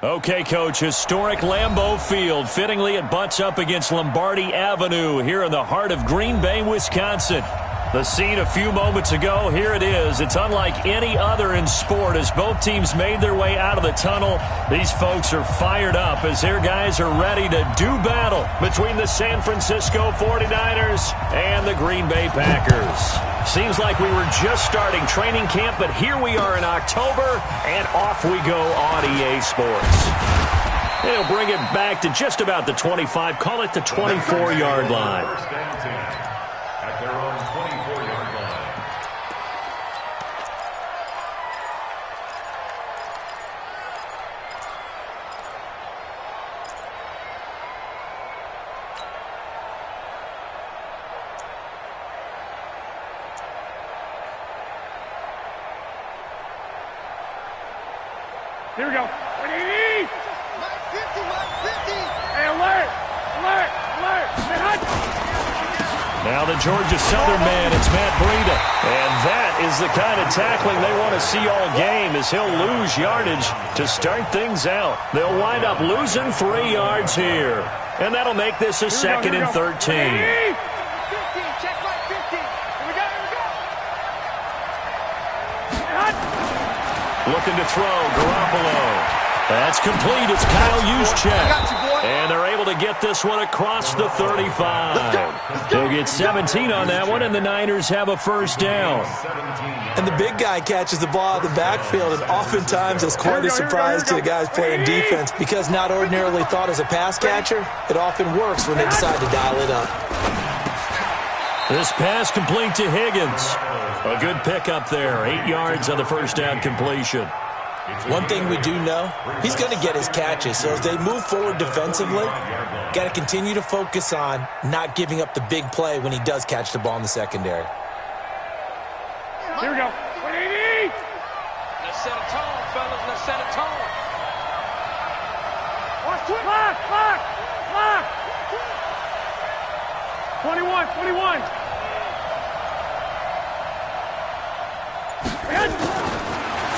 Okay, Coach, historic Lambeau Field. Fittingly, it butts up against Lombardi Avenue here in the heart of Green Bay, Wisconsin. The scene a few moments ago, here it is. It's unlike any other in sport as both teams made their way out of the tunnel. These folks are fired up as their guys are ready to do battle between the San Francisco 49ers and the Green Bay Packers. Seems like we were just starting training camp, but here we are in October, and off we go on EA Sports. They'll bring it back to just about the 25, call it the 24-yard line. At their own 24-yard line. Here we go. What do you need? Mike 50, Mike 50. Hey, alert! Alert! Alert! Hey, hut! Now the Georgia Southern man, it's Matt Breida. And that is the kind of tackling they want to see all game as he'll lose yardage to start things out. They'll wind up losing 3 yards here. And that'll make this a second and 13. 15, check Mike 50. Here we go, here we go. Hey, hut! Looking to throw, Garoppolo. That's complete. It's Kyle Juszczyk. I got you, boy. And they're able to get this one across the 35. They'll get 17 on that one, and the Niners have a first down. And the big guy catches the ball out of the backfield, and oftentimes it's quite a surprise to the guys playing defense because not ordinarily thought as a pass catcher, it often works when they decide to dial it up. This pass complete to Higgins. A good pickup there. 8 yards on the first down completion. One thing we do know, he's going to get his catches. So as they move forward defensively, got to continue to focus on not giving up the big play when he does catch the ball in the secondary. Here we go. What do you need? Let's set a tone, fellas. Let's set a tone. Watch it. Lock! Lock! Lock! 21, 21.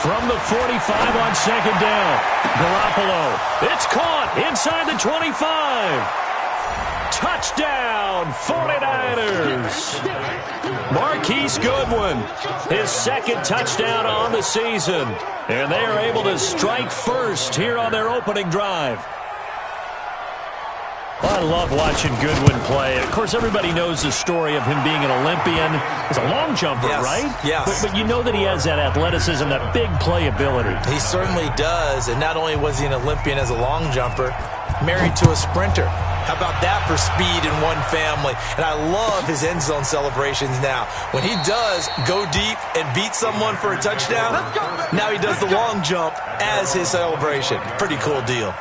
From the 45 on second down, Garoppolo. It's caught inside the 25. Touchdown, 49ers. Marquise Goodwin, his second touchdown on the season. And they are able to strike first here on their opening drive. I love watching Goodwin play. Of course, everybody knows the story of him being an Olympian. He's a long jumper, Yes, right? yes. But you know that he has that athleticism, that big playability. He certainly does, and not only was he an Olympian as a long jumper, married to a sprinter. How about that for speed in one family? And I love his end zone celebrations now. When he does go deep and beat someone for a touchdown, now he does the long jump as his celebration. Pretty cool deal.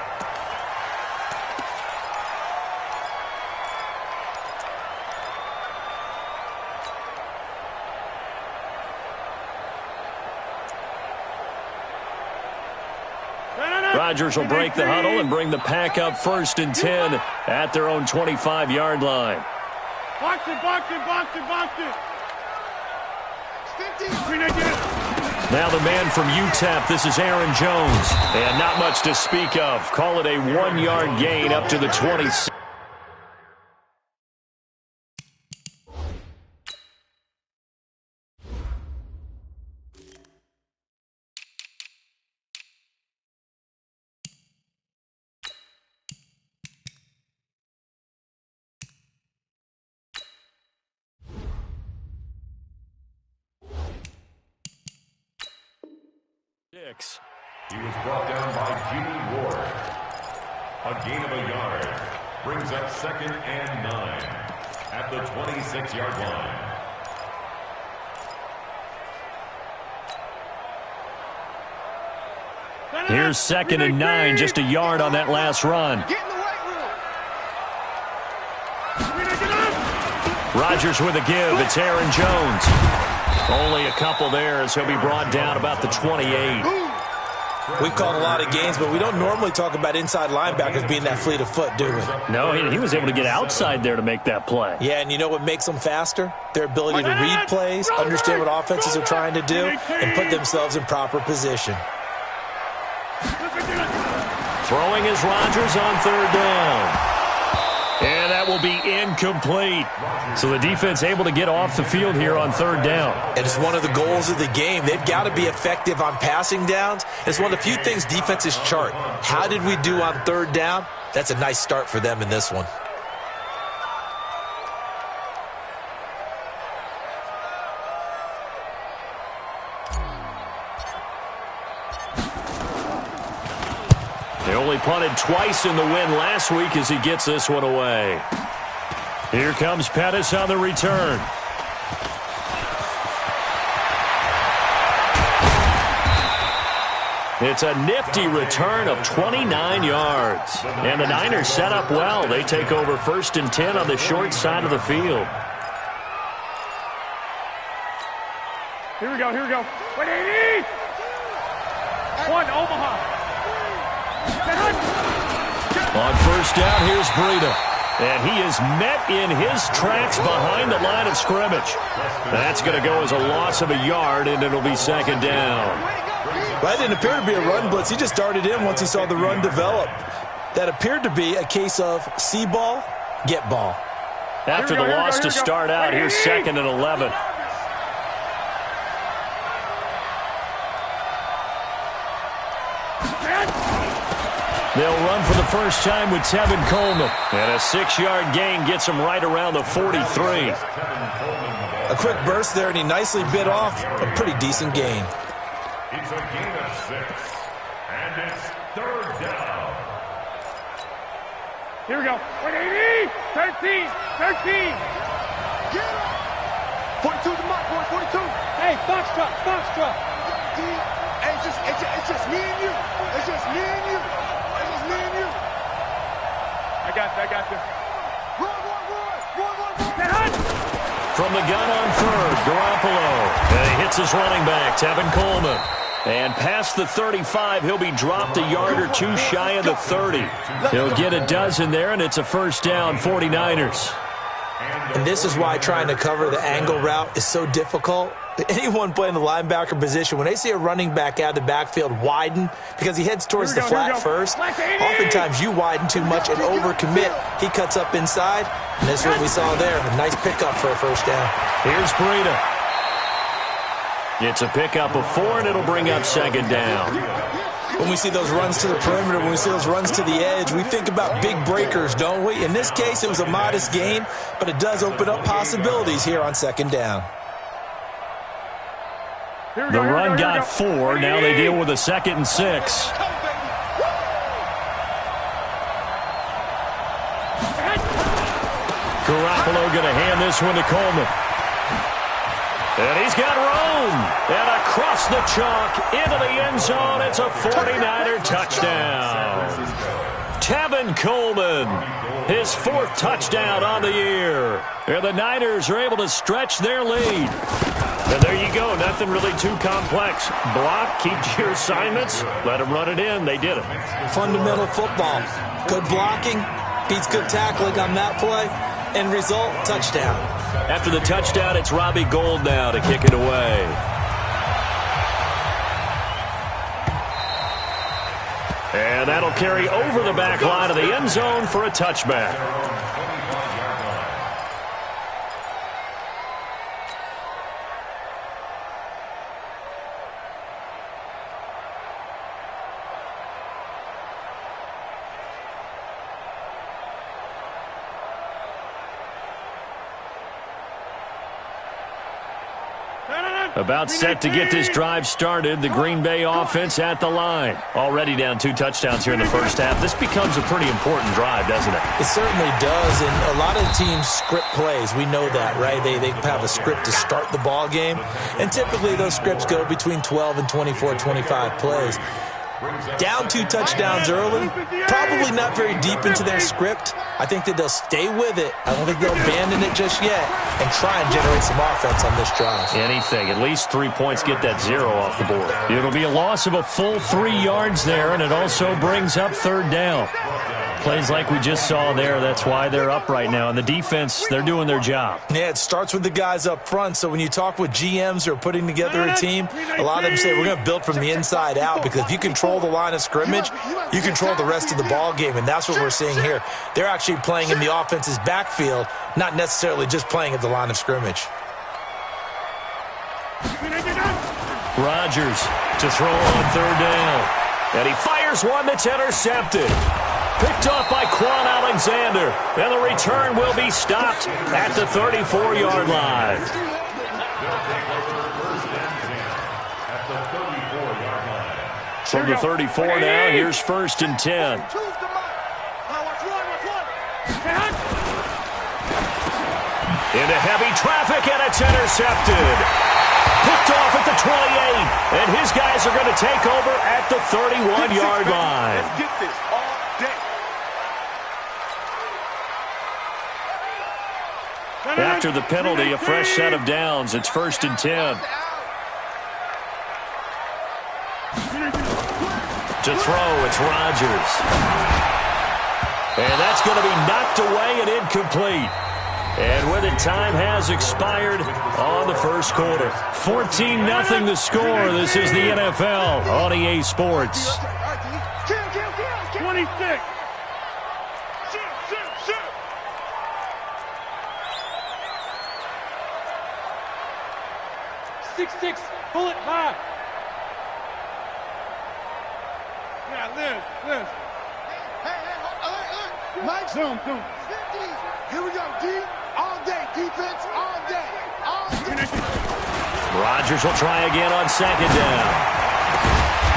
Rodgers will break the huddle and bring the pack up 1st and 10 at their own 25-yard line. Box it, box it, box it, box it. 50. Now the man from UTEP, this is Aaron Jones. And not much to speak of. Call it a 1-yard gain up to the 26. He was brought down by Jimmy Ward. A gain of a yard brings up 2nd and 9 at the 26-yard line. Here's 2nd and 9, just a yard on that last run. Get in the weight room. Rodgers with a give. It's Aaron Jones. Only a couple there as he'll be brought down about the 28. We've called a lot of games, but we don't normally talk about inside linebackers being that fleet of foot, do we? No, he was able to get outside there to make that play. Yeah, and you know what makes them faster? Their ability to read plays, understand what offenses are trying to do, and put themselves in proper position. Throwing is Rodgers on third down. And that will be incomplete. So the defense able to get off the field here on third down. And it's one of the goals of the game. They've got to be effective on passing downs. It's one of the few things defenses chart. How did we do on third down? That's a nice start for them in this one. They only punted twice in the win last week as he gets this one away. Here comes Pettis on the return. It's a nifty return of 29 yards. And the Niners set up well. They take over 1st and 10 on the short side of the field. Here we go, here we go. 180! One, Omaha. On first down, here's Breida. And he is met in his tracks behind the line of scrimmage. That's going to go as a loss of a yard, and it'll be 2nd down. Well, that didn't appear to be a run blitz. He just darted in once he saw the run develop. That appeared to be a case of see ball, get ball. After the loss to start out, here's 2nd and 11. They'll run for the first time with Tevin Coleman. And a 6-yard gain gets him right around the 43. A quick burst there, and he nicely bit off a pretty decent gain. It's a gain of 6, and it's 3rd down. Here we go. 180! 13! 13! Get up! 42 to Mike, boy, 42. Hey, foxtrot, foxtrot. Hey, it's just me and you. It's just me and you. It's just me and you. I got you. Run. From the gun on third, Garoppolo. And he hits his running back, Tevin Coleman. And past the 35, he'll be dropped a yard or two shy of the 30. He'll get a dozen there, and it's a first down, 49ers. And this is why trying to cover the angle route is so difficult. Anyone playing the linebacker position, when they see a running back out of the backfield widen because he heads towards the flat first, oftentimes you widen too much and overcommit. He cuts up inside, and that's what we saw there. A nice pickup for a first down. Here's Breida. It's a pickup of 4, and it'll bring up 2nd down. When we see those runs to the perimeter, when we see those runs to the edge, we think about big breakers, don't we? In this case, it was a modest gain, but it does open up possibilities here on 2nd down. The run got 4. Now they deal with a 2nd and 6. Garoppolo going to hand this one to Coleman. And he's got room. And across the chalk into the end zone. It's a 49er touchdown. Tevin Coleman, his 4th touchdown on the year. And the Niners are able to stretch their lead. And there you go. Nothing really too complex. Block, keep to your assignments, let them run it in. They did it. Fundamental football. Good blocking beats good tackling on that play. End result, touchdown. After the touchdown, it's Robbie Gould now to kick it away. And that'll carry over the back line of the end zone for a touchback. About set to get this drive started. The Green Bay offense at the line. Already down 2 touchdowns here in the first half. This becomes a pretty important drive, doesn't it? It certainly does, and a lot of teams script plays. We know that, right? They have a script to start the ball game, and typically those scripts go between 12 and 24, 25 plays. Down 2 touchdowns early, probably not very deep into their script, I think that they'll stay with it. I don't think they'll abandon it just yet and try and generate some offense on this drive. Anything. At least 3 points, get that 0 off the board. It'll be a loss of a full 3 yards there, and it also brings up third down. Plays like we just saw there. That's why they're up right now. And the defense, they're doing their job. Yeah, it starts with the guys up front. So when you talk with GMs who are putting together a team, a lot of them say we're going to build from the inside out, because if you control the line of scrimmage, you control the rest of the ball game, and that's what we're seeing here. They're actually playing in the offense's backfield, not necessarily just playing at the line of scrimmage. Rodgers to throw on third down. And he fires one that's intercepted. Picked off by Quan Alexander. And the return will be stopped at the 34-yard line. From the 34 now, here's 1st and 10. Into heavy traffic, and it's intercepted. Picked off at the 28, and his guys are going to take over at the 31-yard line. Let's get this all day. After the penalty, a fresh set of downs. It's 1st and 10. To throw, it's Rodgers. And that's going to be knocked away and incomplete. And with it, time has expired on the first quarter. 14-0 the score. This is the NFL on EA Sports. 26. 6-6, pull it high. Yeah, Liz. Hey, Mike, Zoom. 50. Here we go, D. All day, defense, all day. Rodgers will try again on 2nd down.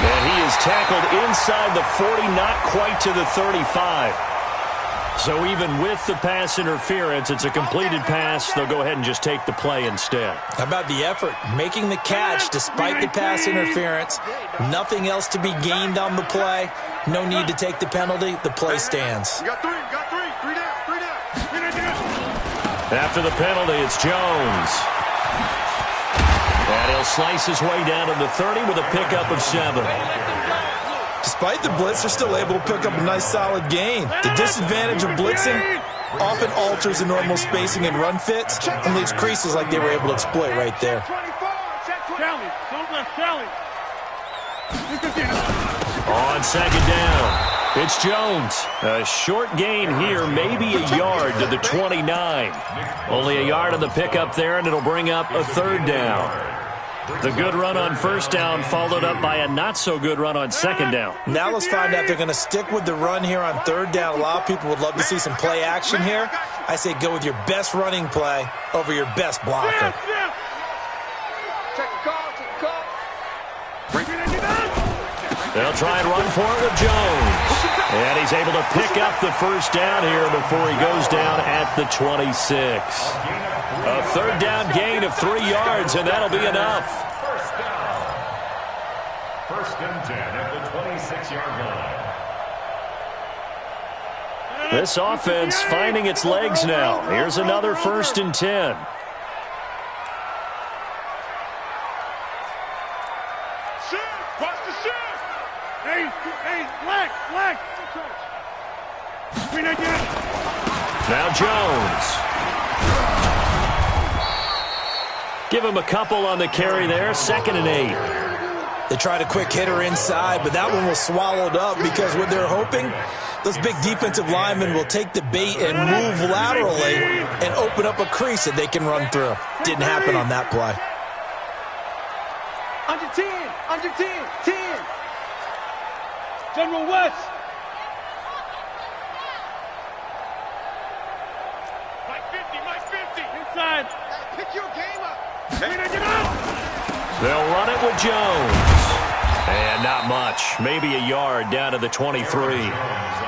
And he is tackled inside the 40, not quite to the 35. So even with the pass interference, it's a completed pass. They'll go ahead and just take the play instead. How about the effort? Making the catch despite the pass interference. Nothing else to be gained on the play. No need to take the penalty. The play stands. You got three. Three down. After the penalty, it's Jones. And he'll slice his way down to the 30 with a pickup of 7. Despite the blitz, they're still able to pick up a nice solid gain. The disadvantage of blitzing often alters the normal spacing and run fits and leaves creases like they were able to exploit right there. Kelly, don't left Kelly. On 2nd down, it's Jones. A short gain here, maybe a yard to the 29. Only a yard on the pickup there, and it'll bring up a 3rd down. The good run on 1st down followed up by a not-so-good run on 2nd down. Now let's find out if they're going to stick with the run here on 3rd down. A lot of people would love to see some play action here. I say go with your best running play over your best blocker. Check the call. They'll try and run for it with Jones. And he's able to pick up the 1st down here before he goes down at the 26. A 3rd down gain of 3 yards, and that'll be enough. 1st and 10 at the 26-yard line. This offense finding its legs now. Here's another 1st and 10. Watch the shift. Hey, black. Now Jones. Give him a couple on the carry there. 2nd and 8. They tried a quick hitter inside, but that one was swallowed up because what they're hoping, those big defensive linemen will take the bait and move laterally and open up a crease that they can run through. Didn't happen on that play. Under 10. General West. Mike 50. Inside. Pick your game up. They'll run it with Jones. And not much. Maybe a yard down to the 23.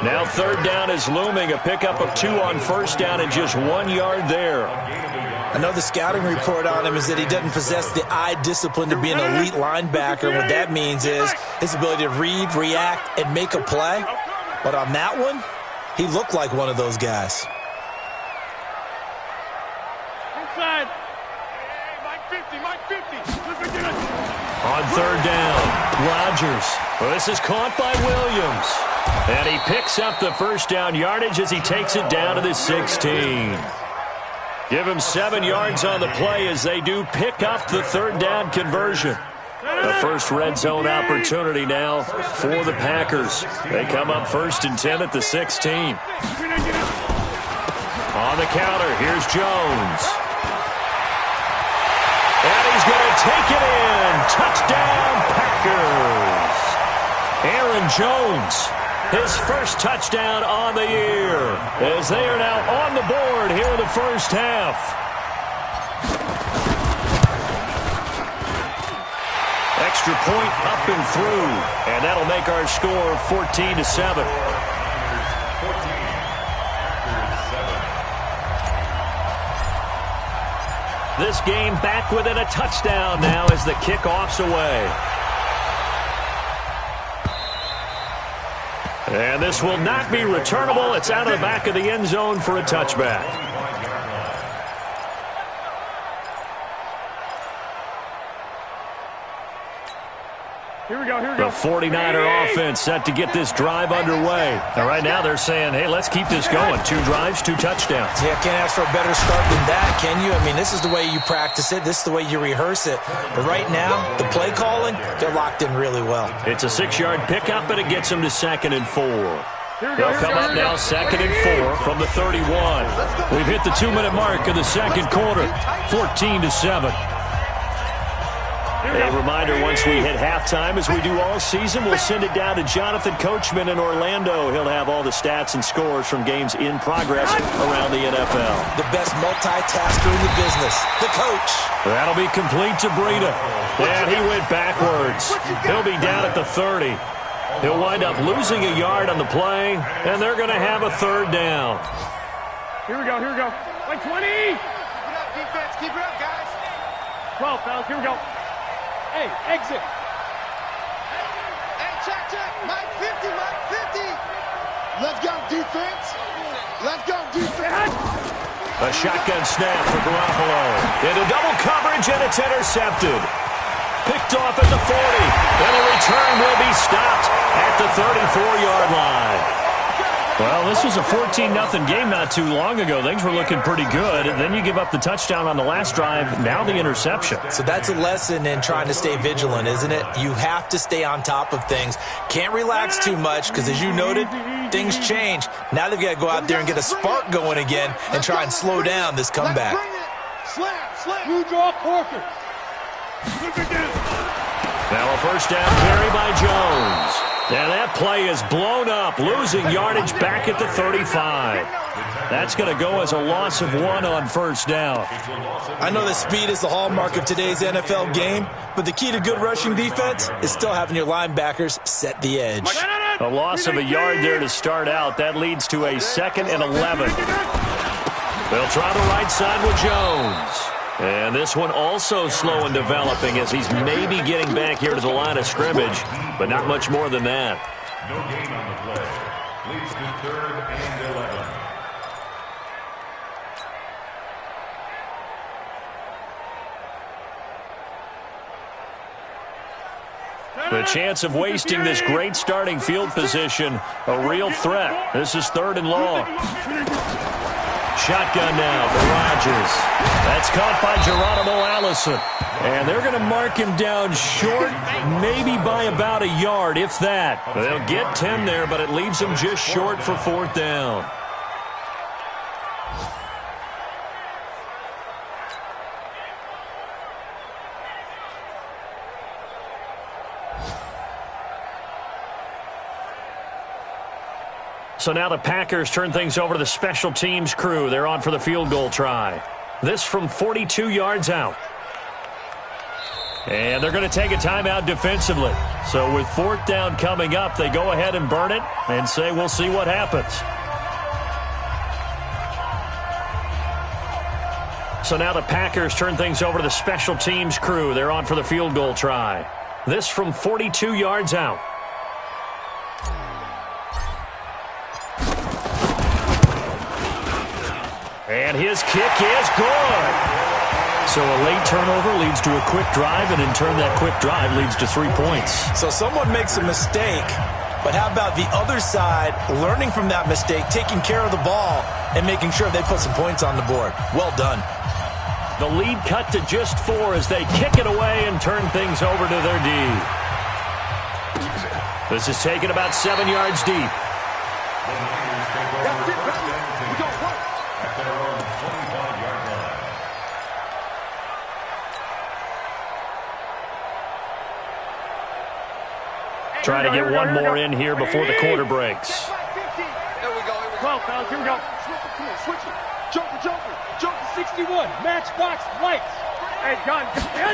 Now 3rd down is looming. A pickup of 2 on 1st down and just 1 yard there. I know the scouting report on him is that he doesn't possess the eye discipline to be an elite linebacker. What that means is his ability to read, react, and make a play. But on that one, He looked like one of those guys. Inside. Hey, Mike 50, Mike 50. On third down, Rodgers. Well, this is caught by Williams. And he picks up the first down yardage as he takes it down to the 16. Give him 7 yards on the play as they do pick up the third down conversion. The first red zone opportunity now for the Packers. They come up 1st and 10 at the 16. On the counter, here's Jones. And he's going to take it in. Touchdown, Packers. Aaron Jones, his first touchdown on the year, as they are now on the board here in the first half. Extra point up and through, and that'll make our score 14-7. This game back within a touchdown now as the kickoff's away. And this will not be returnable. It's out of the back of the end zone for a touchback. Here we go, here we go. The 49er offense set to get this drive underway. And right now they're saying, hey, let's keep this going. 2 drives, 2 touchdowns. Yeah, can't ask for a better start than that, can you? I mean, this is the way you practice it. This is the way you rehearse it. But right now, the play calling, they're locked in really well. It's a 6-yard pickup, and it gets them to 2nd and 4. They'll come up now 2nd and 4 from the 31. We've hit the 2-minute mark of the second quarter, 14-7. A reminder, once we hit halftime, as we do all season, we'll send it down to Jonathan Coachman in Orlando. He'll have all the stats and scores from games in progress around the NFL. The best multitasker in the business, the coach. That'll be complete to Breida. And he went backwards. He'll be down at the 30. He'll wind up losing a yard on the play, and they're going to have a 3rd down. Here we go, here we go. Like 20. Keep it up, defense. Keep it up, guys. 12, fellas, here we go. Hey, exit. Hey, check. Mike 50, Mike 50. Let's go, defense. Let's go, defense. A shotgun snap for Garoppolo. Into double coverage, and it's intercepted. Picked off at the 40. And a return will be stopped at the 34-yard line. Well, this was a 14-0 game not too long ago. Things were looking pretty good. And then you give up the touchdown on the last drive, now the interception. So that's a lesson in trying to stay vigilant, isn't it? You have to stay on top of things. Can't relax too much because, as you noted, things change. Now they've got to go out there and get a spark going again and try and slow down this comeback. Slam. Blue draw, Corker. Now a first down carry by Jones. And that play is blown up, losing yardage back at the 35. That's going to go as a loss of 1 on 1st down. I know that speed is the hallmark of today's NFL game, but the key to good rushing defense is still having your linebackers set the edge. A loss of a yard there to start out. That leads to a 2nd and 11. They'll try the right side with Jones. And this one also slow and developing as he's maybe getting back here to the line of scrimmage, but not much more than that. No gain on the play. Leads to 3rd and 11. The chance of wasting this great starting field position, a real threat. This is 3rd and long. Shotgun now for Rodgers. That's caught by Geronimo Allison. And they're going to mark him down short, maybe by about a yard, if that. They'll get 10 there, but it leaves them just short for 4th down. So now the Packers turn things over to the special teams crew. They're on for the field goal try. This from 42 yards out. And they're going to take a timeout defensively. So with 4th down coming up, they go ahead and burn it and say we'll see what happens. So now the Packers turn things over to the special teams crew. They're on for the field goal try. This from 42 yards out. And his kick is good. So a late turnover leads to a quick drive, and in turn that quick drive leads to 3 points. So someone makes a mistake, but how about the other side learning from that mistake, taking care of the ball, and making sure they put some points on the board? Well done. The lead cut to just 4 as they kick it away and turn things over to their D. This is taken about 7 yards deep. Try to get one more in here before the quarter breaks. Here we go. 12, fellas, here we go. Switch it. Joker 61. Matchbox lights. Hey, John, get in.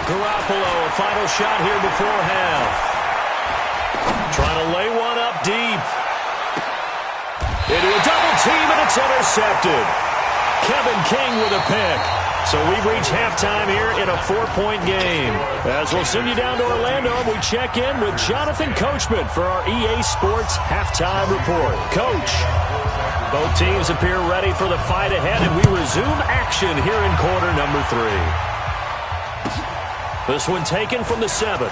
Garoppolo, a final shot here before half. Trying to lay one up deep. Into a double team, and it's intercepted. Kevin King with a pick. So we've reached halftime here in a 4-point game. As we'll send you down to Orlando, we check in with Jonathan Coachman for our EA Sports Halftime Report. Coach, both teams appear ready for the fight ahead, and we resume action here in quarter number 3. This one taken from the 7.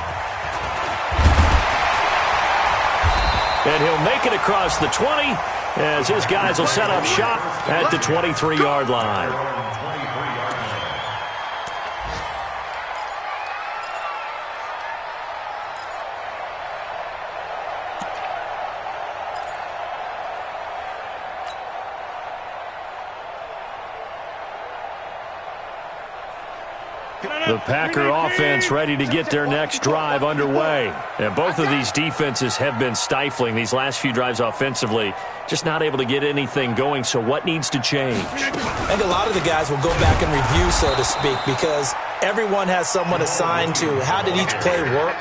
And he'll make it across the 20 as his guys will set up shop at the 23-yard line. The Packer offense ready to get their next drive underway. And both of these defenses have been stifling these last few drives offensively. Just not able to get anything going, so what needs to change? I think a lot of the guys will go back and review, so to speak, because everyone has someone assigned to how did each play work.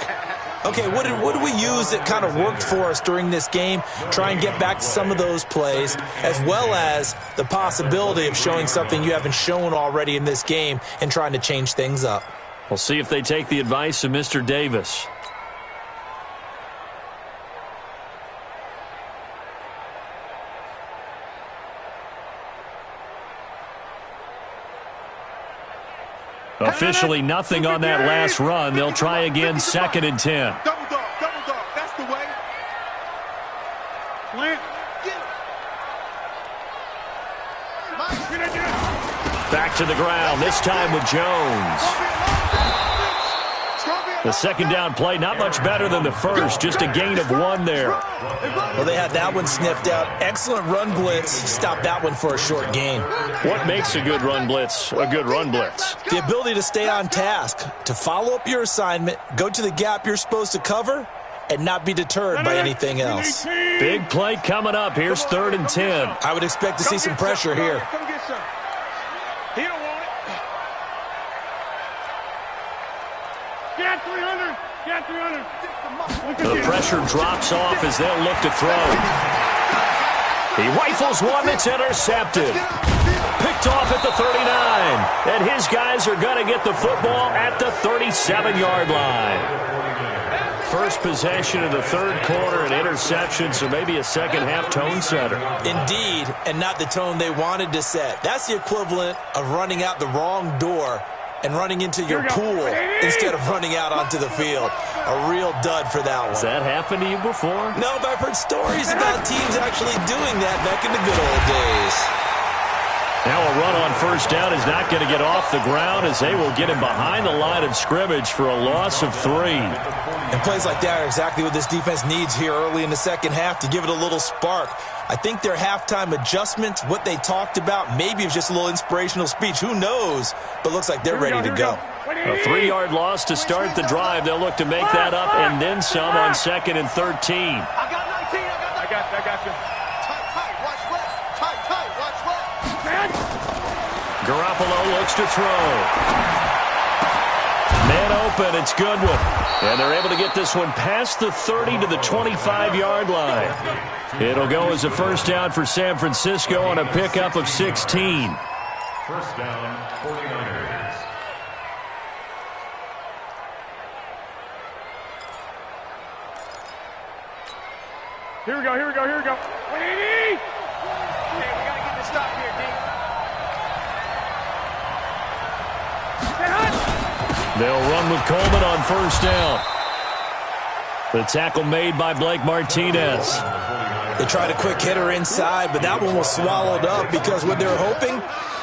Okay, what did we use that kind of worked for us during this game? Try and get back to some of those plays, as well as the possibility of showing something you haven't shown already in this game and trying to change things up. We'll see if they take the advice of Mr. Davis. Officially nothing on that last run. They'll try again, 2nd and 10. Double dog. That's the way. Plant. Back to the ground, this time with Jones. The second down play, not much better than the first, just a gain of 1 there. Well, they had that one sniffed out. Excellent run blitz. Stopped that one for a short gain. What makes a good run blitz a good run blitz? The ability to stay on task, to follow up your assignment, go to the gap you're supposed to cover, and not be deterred by anything else. Big play coming up. Here's 3rd and 10. I would expect to see some pressure here. Come get some. He don't want it. Get 300. Get 300. The pressure drops off as they'll look to throw. He rifles one that's intercepted. Picked off at the 39. And his guys are going to get the football at the 37-yard line. First possession of the third quarter, an interception, so maybe a second-half tone setter. Indeed, and not the tone they wanted to set. That's the equivalent of running out the wrong door and running into your pool instead of running out onto the field. A real dud for that one. Has that happened to you before? No, but I've heard stories about teams actually doing that back in the good old days. Now a run on first down is not going to get off the ground as they will get him behind the line of scrimmage for a loss of 3. And plays like that are exactly what this defense needs here early in the second half to give it a little spark. I think their halftime adjustment, what they talked about, maybe it was just a little inspirational speech. Who knows? But looks like they're ready to go. A 3-yard loss to start the drive. They'll look to make that up and then some on 2nd and 13. I got 19. I got you. Tight. Watch left. Tight. Watch left. Garoppolo looks to throw. Man open, it's Goodwin. And they're able to get this one past the 30 to the 25-yard line. It'll go as a first down for San Francisco on a pickup of 16. First down, 49ers. Here we go. 180. Hey, we got to get this stop here, D. They'll run with Coleman on first down. The tackle made by Blake Martinez. They tried a quick hitter inside, but that one was swallowed up because what they're hoping,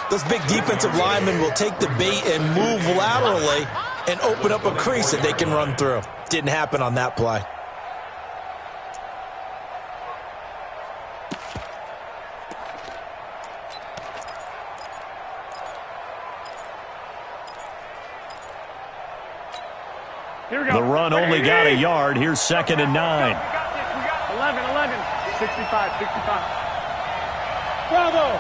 those big defensive linemen will take the bait and move laterally and open up a crease that they can run through. Didn't happen on that play. Here we go. The run only got a yard. Here's 2nd and 9. We got this. We got 11. 65. Bravo.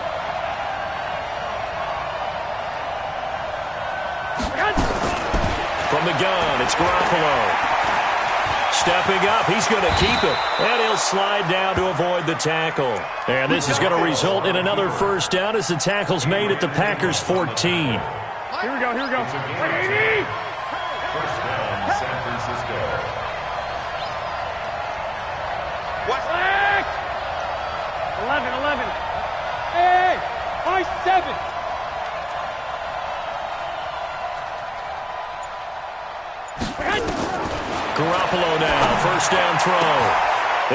From the gun, it's Garoppolo. Stepping up, he's going to keep it. And he'll slide down to avoid the tackle. And this is going to result in another first down as the tackle's made at the Packers' 14. Here we go. 180. First down, San Francisco. What? 11. Hey, my 7. Garoppolo now, first down throw.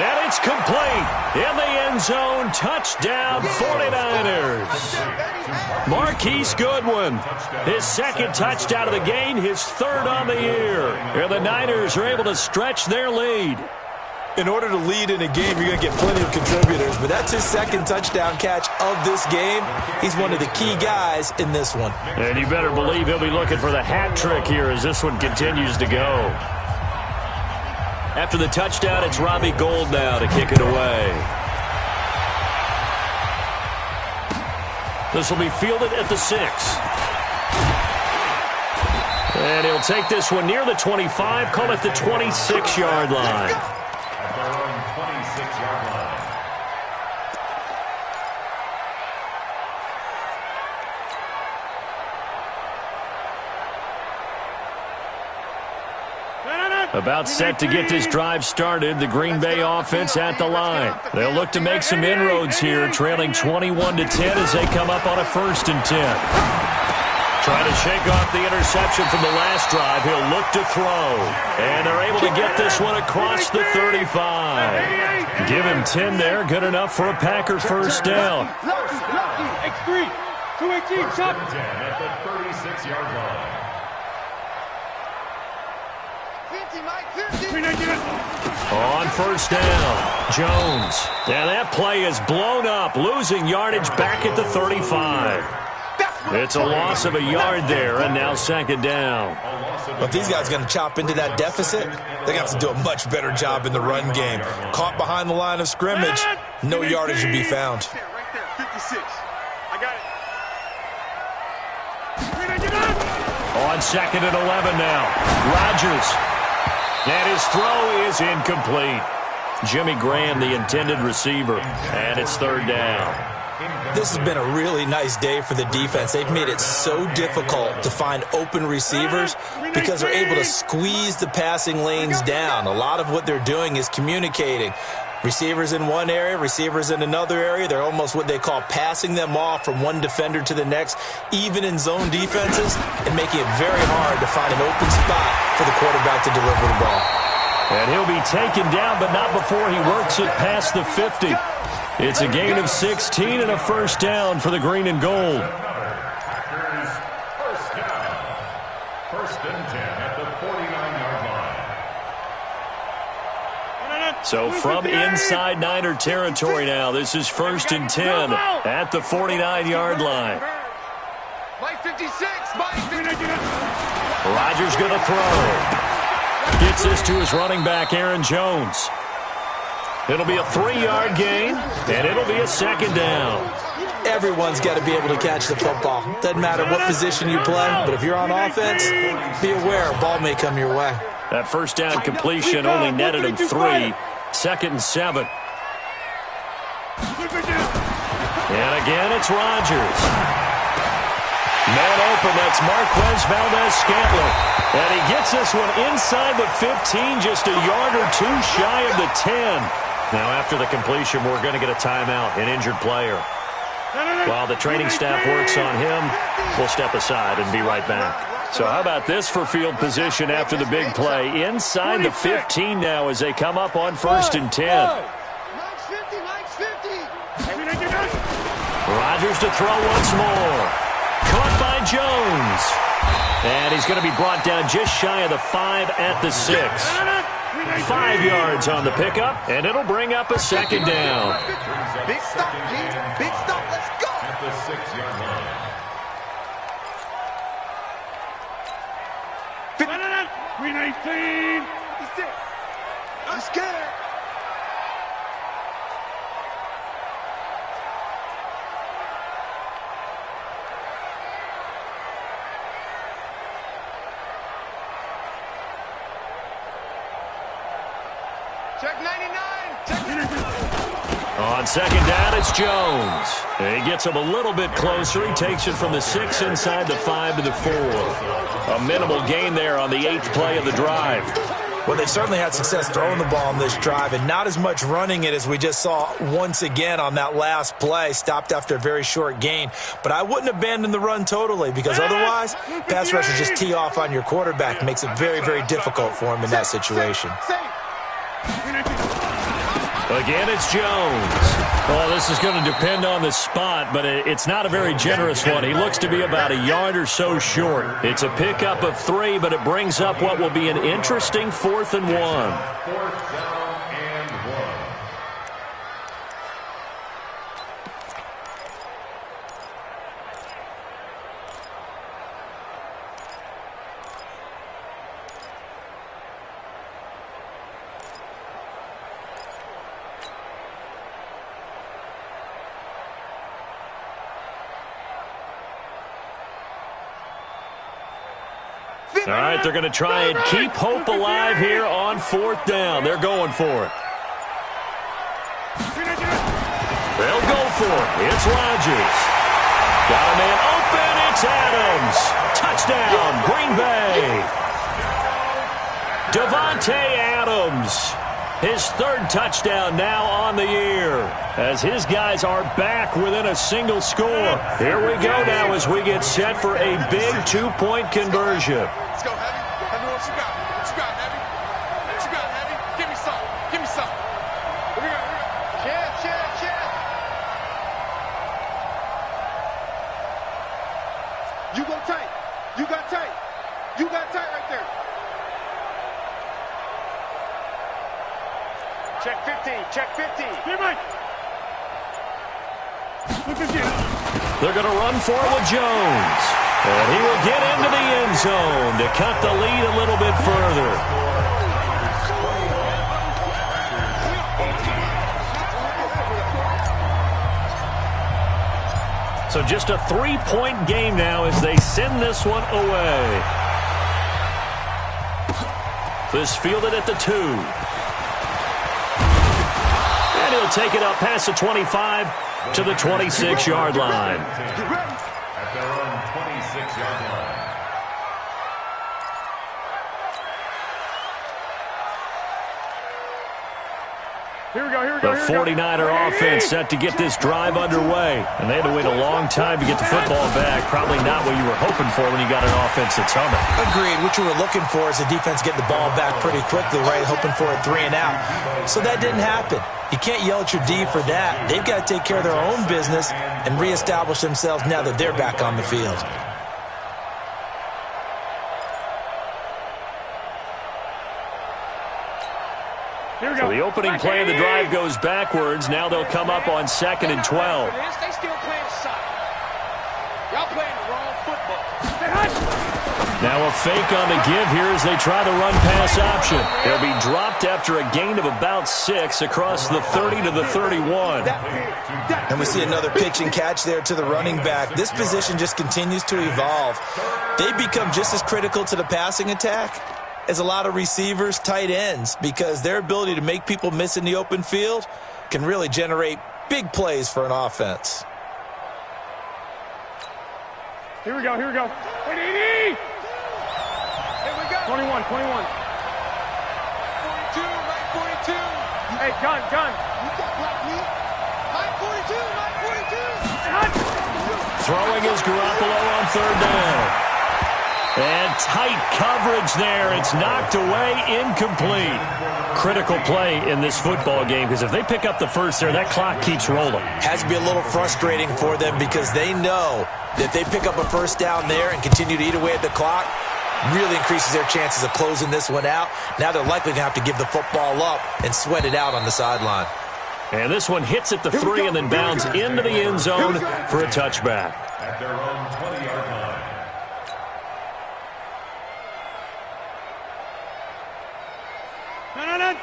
And it's complete. In the end zone, touchdown 49ers. Marquise Goodwin, his 2nd touchdown of the game, his 3rd on the year. And the Niners are able to stretch their lead. In order to lead in a game, you're going to get plenty of contributors, but that's his 2nd touchdown catch of this game. He's one of the key guys in this one. And you better believe he'll be looking for the hat trick here as this one continues to go. After the touchdown, it's Robbie Gould now to kick it away. This will be fielded at the 6. And he'll take this one near the 25, call it the 26-yard line. At their own 26-yard line. About set to get this drive started, the Green Bay offense at the line. They'll look to make some inroads here, trailing 21-10 as they come up on a 1st and 10. Trying to shake off the interception from the last drive. He'll look to throw. And they're able to get this one across the 35. Give him 10 there. Good enough for a Packer first down. X3. 218. Chop. 10 at the 36-yard line. On first down, Jones. And that play is blown up, losing yardage back at the 35. It's a loss of a yard there, and now 2nd down. But if these guys are going to chop into that deficit, they're going to have to do a much better job in the run game. Caught behind the line of scrimmage, no yardage to be found. Right there, 56. I got it. On 2nd and 11 now, Rodgers. And his throw is incomplete. Jimmy Graham, the intended receiver, and it's 3rd down. This has been a really nice day for the defense. They've made it so difficult to find open receivers because they're able to squeeze the passing lanes down. A lot of what they're doing is communicating. Receivers in one area, receivers in another area. They're almost what they call passing them off from one defender to the next, even in zone defenses, and making it very hard to find an open spot for the quarterback to deliver the ball. And he'll be taken down, but not before he works it past the 50. It's a gain of 16 and a first down for the green and gold. First down. 1st and 10 at the 49-yard line. So from inside Niner territory now, this is 1st and 10 at the 49-yard line. My 56. My 56. Rodgers going to throw. Gets this to his running back, Aaron Jones. It'll be a 3-yard gain, and it'll be a 2nd down. Everyone's got to be able to catch the football. Doesn't matter what position you play, but if you're on offense, be aware a ball may come your way. That first down completion only netted him 3. 2nd and 7. And again, it's Rodgers. Man open, that's Marquez Valdez-Scantling. And he gets this one inside the 15, just a yard or 2 shy of the 10. Now, after the completion, we're going to get a timeout, an injured player. While the training staff works on him, we'll step aside and be right back. So how about this for field position after the big play? Inside the 15 now as they come up on 1st and 10. Mike's 50, Mike's 50. Rodgers to throw once more. Caught by Jones. And he's going to be brought down just shy of the 5 at the 6. 5 yards on the pickup, and it'll bring up a 2nd down. Big stop, G. Big stop. Let's go. At the 6-yard line. Green 18. I'm scared. Check 99. Check 99. On 2nd down, it's Jones. He gets him a little bit closer. He takes it from the 6 inside the 5 to the 4. A minimal gain there on the 8th play of the drive. Well, they certainly had success throwing the ball on this drive and not as much running it as we just saw once again on that last play. Stopped after a very short gain. But I wouldn't abandon the run totally because otherwise, pass rushers just tee off on your quarterback. Makes it very, very difficult for him in that situation. Again, it's Jones. Well, this is going to depend on the spot, but it's not a very generous one. He looks to be about a yard or so short. It's a pickup of 3, but it brings up what will be an interesting 4th and 1. 4th down and 1. All right, they're going to try and keep hope alive here on 4th down. They're going for it. They'll go for it. It's Rodgers. Got a man open. It's Adams. Touchdown, Green Bay. Davante Adams. His 3rd touchdown now on the year as his guys are back within a single score. Here we go now as we get set for a big 2-point conversion. Let's go, Heavy. Heavy, what you got? What you got, Heavy? What you got, Heavy? Give me some. Give me some. Here we go. Check. You go tight. You got tight. You got tight right there. Check 15. Check 15. Here, Mike. Look at you. They're going to run for it with Jones. And he will get into the end zone to cut the lead a little bit further. So just a 3-point game now as they send this one away. This fielded at the 2. And he'll take it up past the 25 to the 26-yard line. At their own 26-yard line. Here we go. The 49er offense set to get this drive underway. And they had to wait a long time to get the football back. Probably not what you were hoping for when you got an offense that's humming. Agreed. What you were looking for is the defense getting the ball back pretty quickly, right? Hoping for a 3 and out. So that didn't happen. You can't yell at your D for that. They've got to take care of their own business and reestablish themselves now that they're back on the field. So the opening play of the drive goes backwards. Now they'll come up on 2nd and 12. They still playing soccer. Y'all playing the wrong football. Now a fake on the give here as they try the run-pass option. They'll be dropped after a gain of about 6 across the 30 to the 31. And we see another pitch and catch there to the running back. This position just continues to evolve. They become just as critical to the passing attack as a lot of receivers, tight ends, because their ability to make people miss in the open field can really generate big plays for an offense. Here we go. 80! Here we go. 21. 42, Mike 42. Hey, gun. You got block me. Mike 42. Throwing is Garoppolo on 3rd down. And tight coverage there. It's knocked away, incomplete. Critical play in this football game because if they pick up the first there, that clock keeps rolling. Has to be a little frustrating for them because they know that they pick up a first down there and continue to eat away at the clock, really increases their chances of closing this one out. Now they're likely going to have to give the football up and sweat it out on the sideline. And this one hits at the 3 and then bounds into the end zone for a touchback. At their own 20-yard line.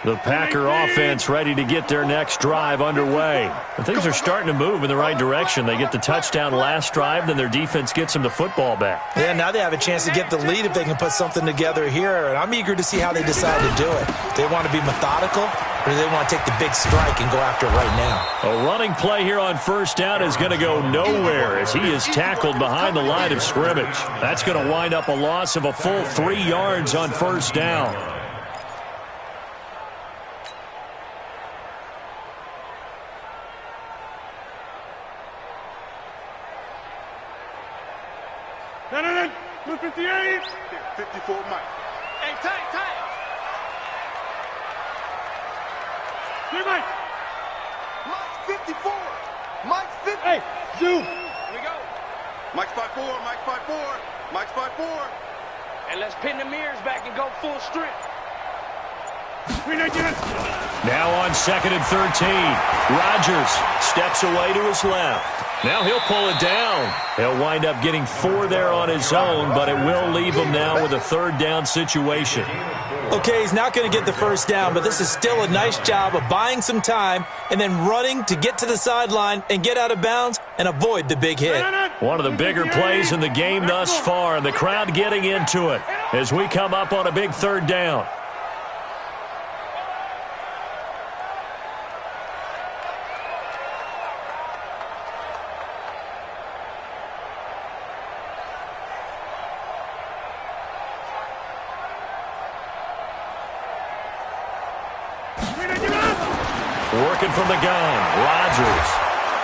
The Packer offense ready to get their next drive underway. And things are starting to move in the right direction. They get the touchdown last drive, then their defense gets them the football back. Yeah, now they have a chance to get the lead if they can put something together here. And I'm eager to see how they decide to do it. Do they want to be methodical, or do they want to take the big strike and go after it right now? A running play here on first down is going to go nowhere as he is tackled behind the line of scrimmage. That's going to wind up a loss of a full 3 yards on first down. Blue 58. 54, Mike. Hey, tight. Here, Mike. Mike 54. Mike 50. Hey, zoom. Here we go. Mike's 5'4", Mike's 5'4", Mike's 5'4". And let's pin the mirrors back and go full strength. Now on 2nd and 13. Rodgers steps away to his left. Now he'll pull it down. He'll wind up getting 4 there on his own, but it will leave him now with a 3rd down situation. Okay, he's not going to get the first down, but this is still a nice job of buying some time and then running to get to the sideline and get out of bounds and avoid the big hit. One of the bigger plays in the game thus far, and the crowd getting into it as we come up on a big 3rd down. Working from the gun, Rodgers.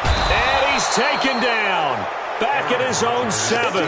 And he's taken down. Back at his own 7.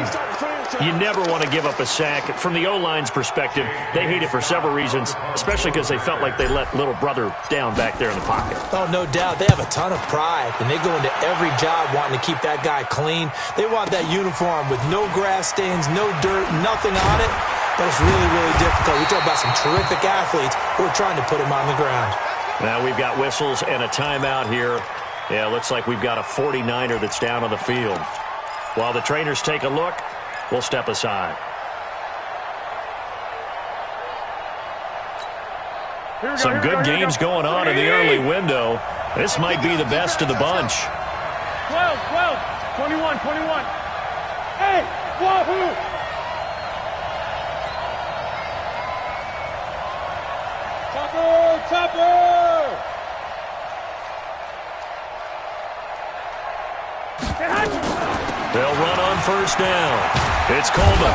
You never want to give up a sack. From the O-line's perspective, they hate it for several reasons, especially because they felt like they let little brother down back there in the pocket. Oh, no doubt. They have a ton of pride, and they go into every job wanting to keep that guy clean. They want that uniform with no grass stains, no dirt, nothing on it. But it's really, really difficult. We talk about some terrific athletes who are trying to put him on the ground. Now we've got whistles and a timeout here. Yeah, looks like we've got a 49er that's down on the field. While the trainers take a look, we'll step aside. Some good games going on in the early window. This might be the best of the bunch. 12, 21. Hey, wahoo! Topper! They'll run on first down. It's Coleman.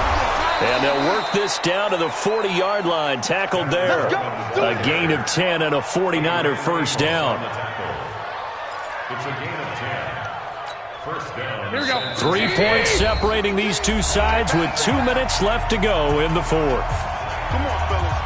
And they'll work this down to the 40-yard line. Tackled there. A gain of 10 and a 49er first down. It's a gain of 10. First down. Here we go. 3 points separating these two sides with 2 minutes left to go in the 4th. Come on, fellas.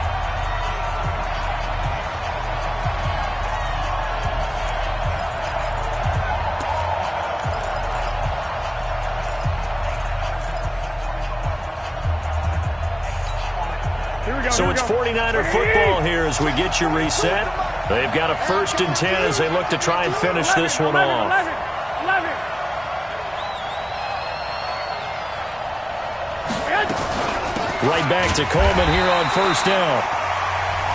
So it's 49er football here as we get you reset. They've got a 1st and 10 as they look to try and finish this one off. 11. Right back to Coleman here on first down.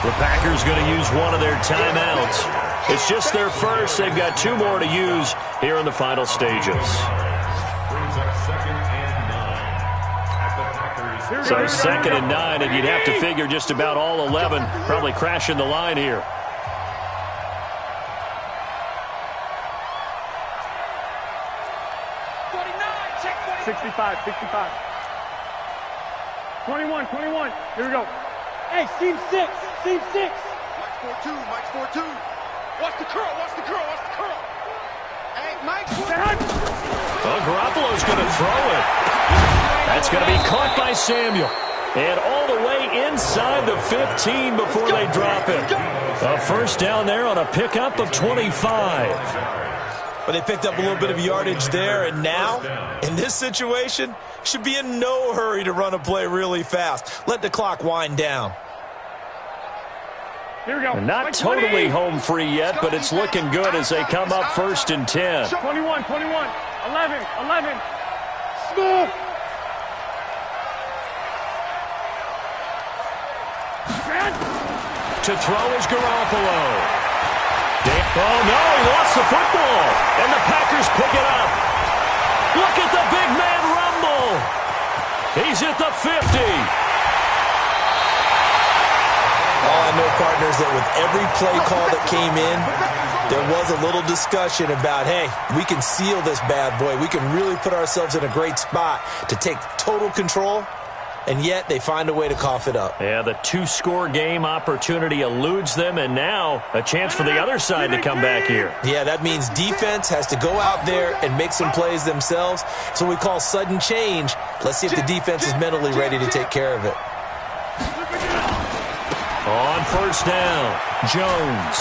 The Packers going to use one of their timeouts. It's just their first. They've got 2 more to use here in the final stages. Brings up 2nd and 9 at the Packers. So 2nd and 9, and you'd have to figure just about all 11 probably crashing the line here. Check 65. 21. Here we go. Hey, seam 6. Mike's 4-2. Watch the curl. Hey, Mike. Well, Garoppolo's going to throw it. That's going to be caught by Samuel. And all the way inside the 15 before they drop it. A first down there on a pickup of 25. But they picked up a little bit of yardage there, and now, in this situation, should be in no hurry to run a play really fast. Let the clock wind down. Here we go. Not totally home free yet, but it's looking good as they come up 1st and 10. 21, 11, 11. Smooth. To throw is Garoppolo. Oh, no, he lost the football. And the Packers pick it up. Look at the big man rumble. He's at the 50. All I know, partners, that with every play call that came in, there was a little discussion about, hey, we can seal this bad boy. We can really put ourselves in a great spot to take total control. And yet they find a way to cough it up. Yeah, the 2-score game opportunity eludes them, and now a chance for the other side to come back here. Yeah, that means defense has to go out there and make some plays themselves. So we call sudden change. Let's see if the defense is mentally ready to take care of it. On first down, Jones.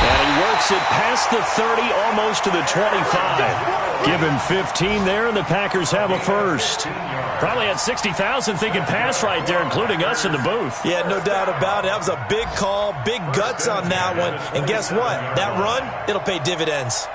And he works it past the 30, almost to the 25. Give him 15 there, and the Packers have a first. Probably had 60,000 thinking pass right there, including us in the booth. Yeah, no doubt about it. That was a big call, big guts on that one. And guess what? That run, it'll pay dividends.